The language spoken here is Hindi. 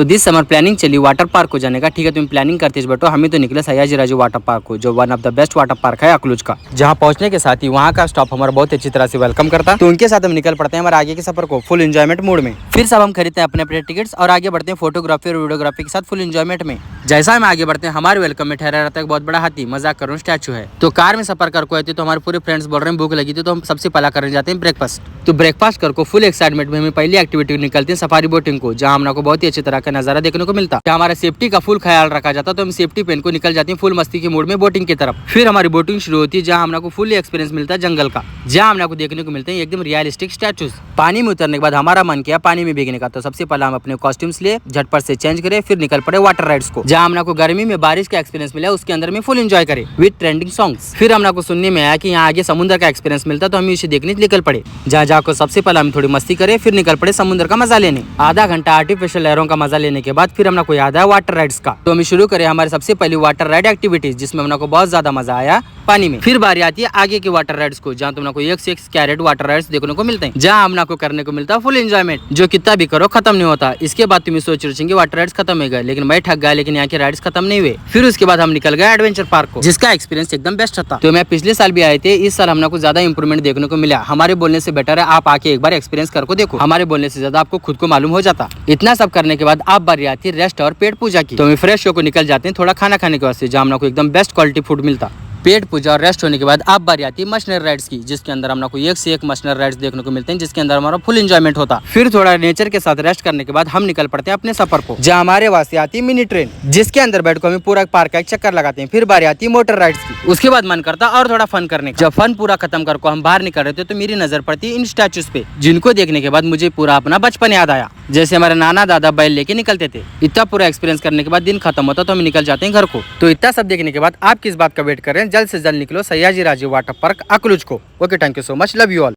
तो दिस समर प्लानिंग चली वाटर पार्क को जाने का। ठीक है, तुम प्लानिंग करते बैठो, हमें तो निकले सयाजी राजू वाटर पार्क को, जो one of the best water park है अकलूज का। जहाँ पहुंचने के साथ ही वहाँ का स्टाफ हमारा बहुत अच्छी तरह से वेलकम करता, तो उनके साथ हम निकल पड़ते हैं हमारे आगे के सफर को फुल एंजॉयमेंट मूड में। फिर सब हम खरीदते हैं अपने अपने टिकट्स और आगे बढ़ते हैं फोटोग्राफी और वीडियोग्राफी के साथ फुल एंजॉयमेंट में। जैसा हम आगे बढ़ते हैं हमारे वेलकम में ठहरा रहता है बहुत बड़ा हाथी, मजाक करूँ स्टैचू है। तो कार में सफर कर को तो हमारे पूरे फ्रेंड्स बोल रहे हैं भूख लगी थी, तो हम सबसे पहला करने जाते हैं ब्रेकफास्ट। तो ब्रेकफास्ट कर को फुल एक्साइटमेंट में हमें पहली एक्टिविटी निकलती है सफारी बोटिंग को, जहाँ हम को बहुत ही अच्छी तरह का नजारा देखने को मिलता है। हमारा सेफ्टी का फुल ख्याल रखा जाता, तो हम सेफ्टी पेन को निकल जाते हैं फुल मस्ती के मूड में बोटिंग की तरफ। फिर हमारी बोटिंग शुरू होती है, जहाँ हमको फुल एक्सपीरियंस मिलता है जंगल का, जहाँ हमको देखने को मिलते हैं एकदम रियलिस्टिक स्टैचूज। पानी में उतरने के बाद हमारा मन किया पानी में भीगने का, तो सबसे पहले हम अपने कॉस्ट्यूम्स लिए झटपट से चेंज करे, फिर निकल पड़े वाटर राइड्स को, जहाँ हमको गर्मी में बारिश का एक्सपीरियंस मिला, उसके अंदर में फुल एंजॉय करे विद ट्रेंडिंग सॉन्ग्स। फिर हमको सुनने में आया कि यहाँ आगे समुद्र का एक्सपीरियंस मिलता, तो हम इसे देखने निकल पड़े, जहाँ जाकर सबसे पहले हम थोड़ी मस्ती करे, फिर निकल पड़े समुद्र का मजा लेने। आधा घंटा आर्टिफिशियल लहरों का मजा लेने के बाद फिर हमको याद आया वाटर राइड्स का, तो हम शुरू करें हमारे सबसे पहली वाटर राइड एक्टिविटीज, जिसमें हमको बहुत ज्यादा मजा आया पानी में। फिर बारी आती है आगे के वाटर राइड्स को, जहाँ तुमको एक से एक कैरेट वाटर राइड्स देखने को मिलते हैं, जहाँ हमको करने को मिलता है फुल एंजॉयमेंट, जो कितना भी करो खत्म नहीं होता। इसके बाद तुम्हें सोच रहे वाटर राइड्स खत्म हो गए, लेकिन मैं ठग गया, लेकिन यहाँ के राइड्स खत्म नहीं हुए। फिर उसके बाद हम निकल गए एडवेंचर पार्क को, जिसका एक्सपीरियंस एकदम बेस्ट था। तो मैं पिछले साल भी आए थे, इस साल हमको ज्यादा इंप्रूवमेंट देखने को मिला। हमारे बोलने से बेटर है आप आके एक बार एक्सपीरियंस करके देखो, हमारे बोलने से ज्यादा आपको खुद को मालूम हो जाता। इतना सब करने के बाद आप बारी आती है रेस्ट और पेट पूजा की, तो हम फ्रेश होकर निकल जाते हैं थोड़ा खाना खाने के वास्ते, जहाँ हमको एकदम बेस्ट क्वालिटी फूड मिलता। पेट पूजा और रेस्ट होने के बाद आप बारी आती है मशीनरी राइड्स की, जिसके अंदर हमको एक से एक मशीनरी राइड्स देखने को मिलते हैं, जिसके अंदर हमारा फुल एंजॉयमेंट होता। फिर थोड़ा नेचर के साथ रेस्ट करने के बाद हम निकल पड़ते हैं अपने सफर को, जहाँ हमारे वास्ते आती है मिनी ट्रेन, जिसके अंदर बैठ को हमें पूरा पार्क का एक चक्कर लगाते हैं। फिर बारी आती है मोटर राइड्स की, उसके बाद मन करता और थोड़ा फन करने का। जब फन पूरा खत्म कर को हम बाहर निकल रहे थे, तो मेरी नजर पड़ती है इन स्टैचूज पे, जिनको देखने के बाद मुझे पूरा अपना बचपन याद आया, जैसे हमारे नाना दादा बैल लेके निकलते थे। इतना पूरा एक्सपीरियंस करने के बाद दिन खत्म होता, तो हम निकल जाते हैं घर को। तो इतना सब देखने के बाद आप किस बात का वेट कर रहे हैं, जल्द से जल्द निकलो सयाजी राजू वाटर पार्क अकलूज को। Okay, thank you so much, love you all.